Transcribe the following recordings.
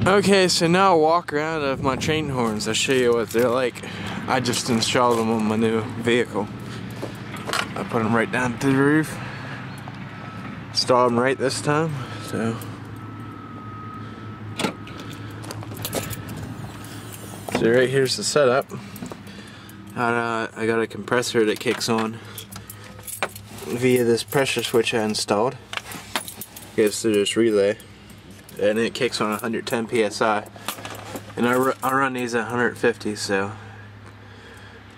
Okay, so now I'll walk around of my train horns. I'll show you what they're like. I just installed them on my new vehicle. I put them right down to the roof. Installed them right this time, so right here's the setup. I got a compressor that kicks on via this pressure switch I installed. Goes through this relay, and it kicks on 110 psi. And I run these at 150, so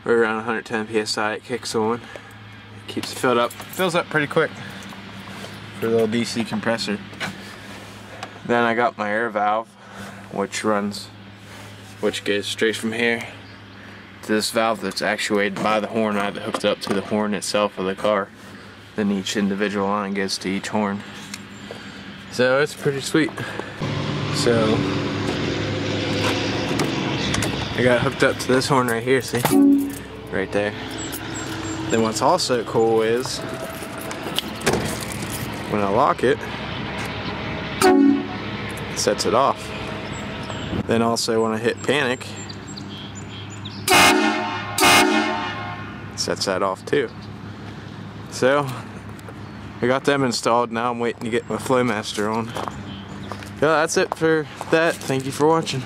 we're around 110 psi. It kicks on, it keeps it filled up. Fills up pretty quick for a little DC compressor. Then I got my air valve, which goes straight from here to this valve that's actuated by the horn. I have it hooked up to the horn itself of the car. Then each individual line goes to each horn. So it's pretty sweet. So I got it hooked up to this horn right here, see? Right there. Then what's also cool is when I lock it, it sets it off. Then also when I hit panic, it sets that off too. So I got them installed. Now I'm waiting to get my Flowmaster on. Yeah, that's it for that. Thank you for watching.